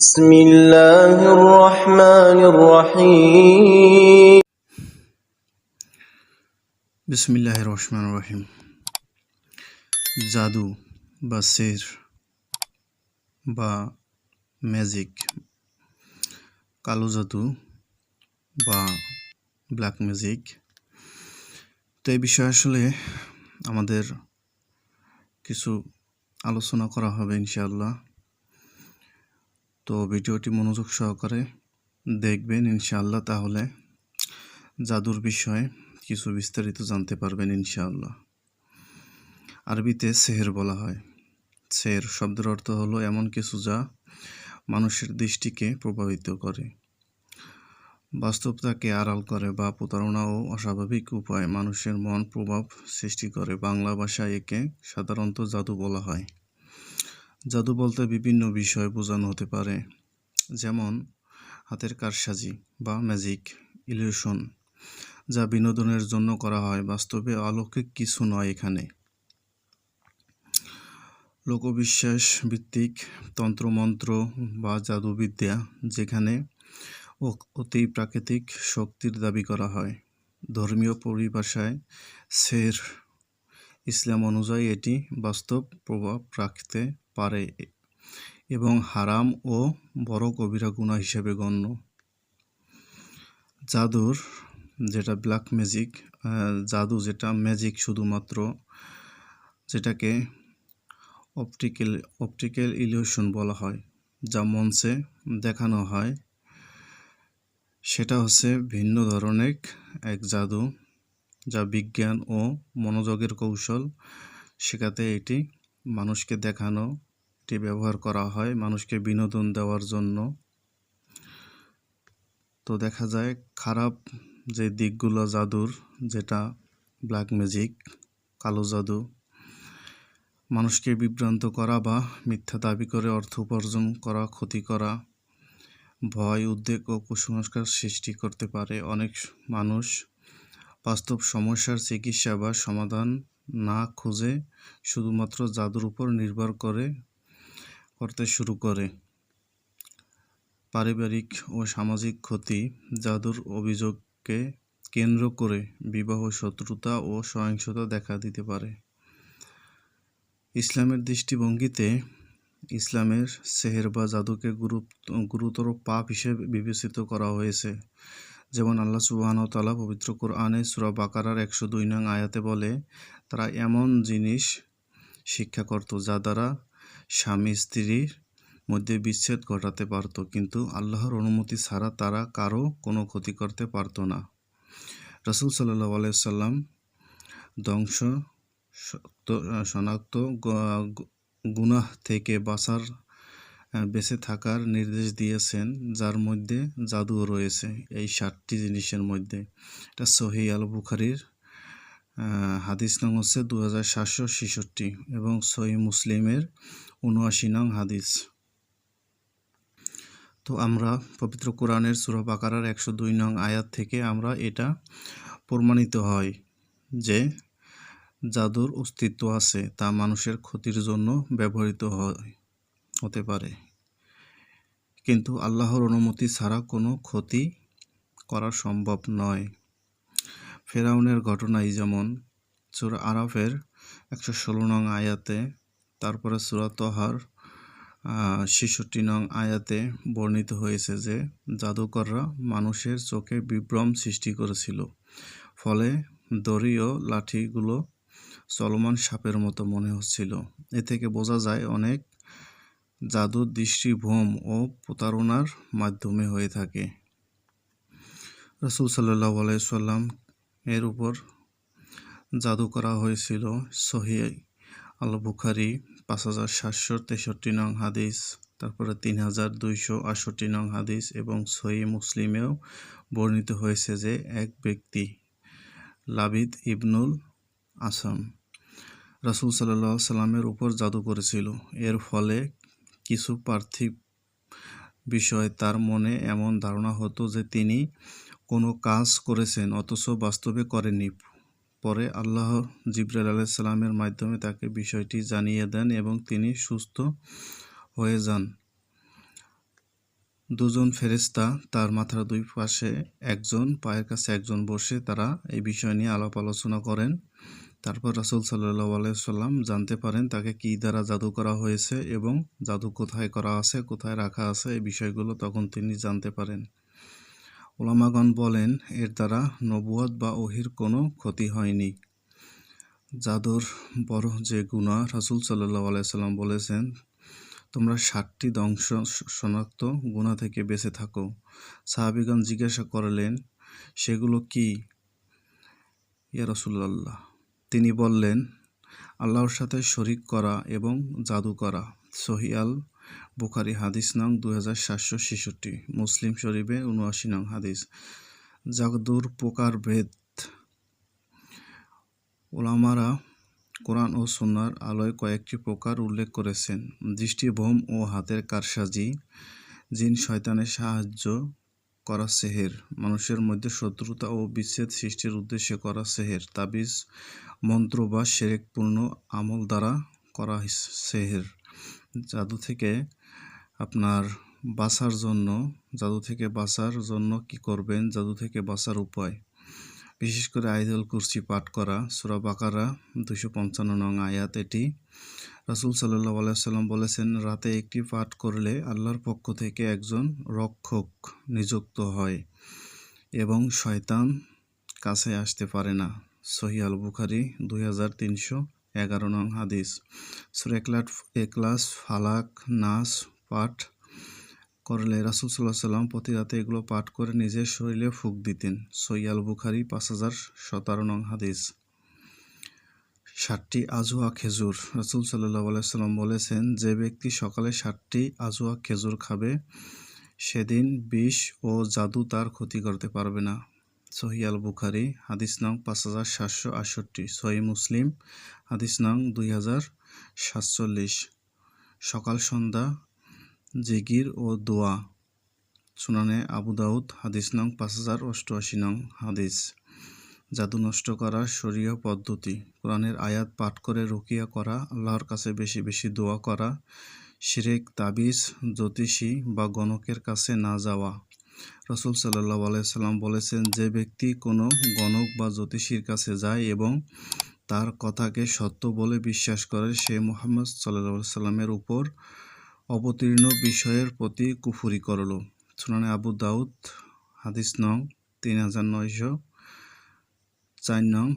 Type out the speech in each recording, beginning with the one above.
بسم الله الرحمن الرحيم বিসমিল্লাহির রহমানির রহিম। জাদু বা সিহর বা ম্যাজিক, কালো জাদু বা ব্ল্যাক ম্যাজিক। তো এই বিষয়ে আসলে আমাদের কিছু আলোচনা করা হবে ইনশাআল্লাহ। তো ভিডিওটি মনোযোগ সহকারে দেখবেন ইনশাআল্লাহ, তাহলে জাদুর বিষয়ে কিছু বিস্তারিত জানতে পারবেন ইনশাআল্লাহ। আরবিতে সেহর বলা হয়। সেহর শব্দের অর্থ হলো এমন কিছু যা মানুষের দৃষ্টিকে প্রভাবিত করে, বাস্তবতাকে আড়াল করে বা প্রতারণা ও অস্বাভাবিক উপায়ে মানুষের মন প্রভাব সৃষ্টি করে। বাংলা ভাষায় একে সাধারণত জাদু বলা হয়। জাদু বলতে বিভিন্ন বিষয় বোঝানো হতে পারে, যেমন হাতের কারসাজি বা ম্যাজিক, ইলিউশন, যা বিনোদনের জন্য করা হয়, বাস্তবে অলৌকিক কিছু নয়। এখানে লোকবিশ্বাস ভিত্তিক তন্ত্রমন্ত্র বা জাদুবিদ্যা, যেখানে অতি প্রাকৃতিক শক্তির দাবি করা হয়। ধর্মীয় পরিভাষায় সেহর, ইসলাম অনুযায়ী এটি বাস্তব প্রভাব রাখতে পারে এবং হারাম ও বড় কবিরা গুনাহ হিসেবে গণ্য। জাদুর যেটা ব্ল্যাক ম্যাজিক, জাদু যেটা ম্যাজিক শুধুমাত্র, যেটাকে অপটিক্যাল ইলিউশন বলা হয়, যা মঞ্চে দেখানো হয়, সেটা হচ্ছে ভিন্ন ধরনের এক জাদু যা বিজ্ঞান ও মনোযোগের কৌশল শেখাতে এটি মানুষকে দেখানো, এটি ব্যবহার করা হয় মানুষকে বিনোদন দেওয়ার জন্য। তো দেখা যায় খারাপ যে দিকগুলো জাদুর, যেটা ব্ল্যাক ম্যাজিক, কালো জাদু, মানুষকে বিভ্রান্ত করা বা মিথ্যা দাবি করে অর্থ উপার্জন করা, ক্ষতি করা, ভয়, উদ্বেগ ও কুসংস্কার সৃষ্টি করতে পারে। অনেক মানুষ বাস্তব সমস্যার চিকিৎসা বা সমাধান না খুঁজে শুধুমাত্র জাদুর উপর নির্ভর করতে শুরু করে। পারিবারিক ও সামাজিক ক্ষতি, জাদুর অভিযোগকে কেন্দ্র করে বিবাহ, শত্রুতা ও সহিংসতা দেখা দিতে পারে। ইসলামের দৃষ্টিভঙ্গিতে ইসলামের সেহর বা জাদুকে গুরুতর পাপ হিসেবে বিবেচিত করা হয়েছে। যেমন আল্লাহ সুবহানাহু ওয়া তাআলা পবিত্র কোরআনে সূরা বাকারার 102 নং আয়াতে বলে, তারা এমন জিনিস শিক্ষা করত যা দ্বারা স্বামী স্ত্রীর মধ্যে বিচ্ছেদ ঘটাতে পারত, কিন্তু আল্লাহর অনুমতি ছাড়া তারা কারো কোনো ক্ষতি করতে পারত না। রাসূল সাল্লাল্লাহু আলাইহি ওয়াসাল্লাম ধ্বংস শনাক্ত গুনাহ থেকে বেঁচে থাকার নির্দেশ দিয়েছেন, যার মধ্যে জাদুও রয়েছে। এই 7টি জিনিসের মধ্যে এটা সহিহ আল বুখারীর হাদিস নং হচ্ছে 2766 এবং সহিহ মুসলিমের 79 নং হাদিস। তো আমরা পবিত্র কোরআনের সূরা বাকারার 102 নং আয়াত থেকে আমরা এটা প্রমাণিত হয় যে জাদুর অস্তিত্ব আছে, তা মানুষের ক্ষতির জন্য ব্যবহৃত হতে পারে, কিন্তু আল্লাহর অনুমতি ছাড়া কোনো ক্ষতি করা সম্ভব নয়। ফেরাউনের ঘটনাই যেমন সূরা আরাফের 116 নং আয়াতে, তারপরে সূরা তহার 66 নং আয়াতে বর্ণিত হয়েছে যে জাদুকররা মানুষের চোখে বিভ্রম সৃষ্টি করেছিল, ফলে দড়ি ও লাঠিগুলো চলমান সাপের মতো মনে হচ্ছিল। এ থেকে বোঝা যায় অনেক জাদু দৃষ্টিভ্রম ও প্রতারণার মাধ্যমে হয়ে থাকে। রাসূল সাল্লাল্লাহু আলাইহি ওয়াসাল্লাম এর উপর জাদু করা হয়েছিল। সহিহ আল বুখারী 5763 নং হাদিস, তারপরে 3268 নং হাদিস এবং সহিহ মুসলিমেও বর্ণিত হয়েছে যে এক ব্যক্তি লাবিদ ইবনুল আসাম রাসূল সাল্লাল্লাহু আলাইহি ওয়াসাল্লামের উপর জাদু করেছিল। এর ফলে কিছু পার্থিব বিষয় তার মনে এমন ধারণা হতো যে তিনি কোনো কাজ করেছেন অথচ বাস্তবে করেননি। পরে আল্লাহ জিবরাইল আলাইহিস সালামের মাধ্যমে তাকে বিষয়টি জানিয়ে দেন এবং তিনি সুস্থ হয়ে যান। দুজন ফেরেশতা তার মাথার দুই পাশে একজন, পায়ের কাছে একজন বসে তারা এই বিষয় নিয়ে আলাপ আলোচনা করেন। তারপর রাসূল সাল্লাল্লাহু আলাইহি ওয়াসাল্লাম জানতে পারেন তাকে কী দ্বারা জাদু করা হয়েছে এবং জাদু কোথায় করা আছে, কোথায় রাখা আছে, এই বিষয়গুলো তখন তিনি জানতে পারেন। উলামাগণ বলেন এর দ্বারা নবুয়ত বা ওহীর কোনো ক্ষতি হয়নি। জাদুর বড় যে গুনাহ, রাসূল সাল্লাল্লাহু আলাইহি ওয়াসাল্লাম বলেছেন, তোমরা ৭টি ধ্বংস শনাক্ত গুনাহ থেকে বেঁচে থাকো। সাহাবীগণ জিজ্ঞাসা করলেন, সেগুলো কি ইয়া রাসূলুল্লাহ? তিনি বললেন, আল্লাহর সাথে শরীক করা এবং জাদু করা। সহিহ আল বুখারী হাদিস নং 2766, মুসলিম শরীফে ৭৯ নং হাদিস। জাদুর প্রকারভেদ। উলামারা কোরআন ও সুন্নাহর আলোয় কয়েকটি প্রকার উল্লেখ করেছেন। দৃষ্টিভ্রম ও হাতের কারসাজি, জিন শয়তানের সাহায্য করা সেহের, মানুষের মধ্যে শত্রুতা ও বিচ্ছেদ সৃষ্টির উদ্দেশ্যে করা সেহের, তাবিজ মন্ত্র বা শিরকপূর্ণ আমল দ্বারা করা সেহের। জাদু থেকে বাঁচার জন্য কি করবেন, জাদু থেকে বাঁচার উপায়। বিশেষ করে আয়াতুল কুরসি পাঠ করা। সূরা বাকারা 255 নং আয়াত এটি। রাসূল সাল্লাল্লাহু আলাইহি ওয়াসাল্লাম বলেছেন, রাতে একটি পাঠ করলে আল্লাহর পক্ষ থেকে একজন রক্ষক নিযুক্ত হয় এবং শয়তান কাছে আসতে পারে না। সহিহ আল বুখারী 2311 নং হাদিস। সূরা ইখলাস, ফালাক, নাস পাঠ করলে রাসূল সাল্লাল্লাহু আলাইহি ওয়াসাল্লাম প্রতি রাতে এগুলো পাঠ করে নিজের শরীরে ফুঁক দিতেন। সহিহ আল বুখারী 5017 নং হাদিস। 7টি আজওয়া খেজুর। রাসূল সাল্লাল্লাহু আলাইহি ওয়াসাল্লাম বলেছেন, যে ব্যক্তি সকালে 7টি আজওয়া খেজুর খাবে সেদিন বিষ ও জাদু তার ক্ষতি করতে পারবে না। সহিহ আল বুখারী হাদিস নং 5768, সহিহ মুসলিম হাদিস নং 2047। সকাল সন্ধ্যা জিকির ও দোয়া। সুনানে আবু দাউদ হাদিস নং 5088 নং হাদিস। জাদু নষ্ট করার শরীয়হ পদ্ধতি। কোরআনের আয়াত পাঠ করে রুকিয়া করা, আল্লাহর কাছে বেশি বেশি দোয়া করা, শিরক, তাবিজ, জ্যোতিষী বা গণকের কাছে না যাওয়া। রাসূল সাল্লাল্লাহু আলাইহি ওয়াসাল্লাম বলেছেন, যে ব্যক্তি কোনো গণক বা জ্যোতিষীর কাছে যায় এবং তার কথাকে সত্য বলে বিশ্বাস করে, সে মুহাম্মদ সাল্লাল্লাহু আলাইহি ওয়াসাল্লামের উপর অবতীর্ণ বিষয়ের প্রতি কুফরি করল। সুনানে আবু দাউদ হাদিস নং 3904 নং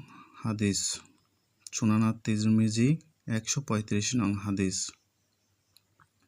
হাদিস। সুনান তিরমিজি 135 নং হাদিস।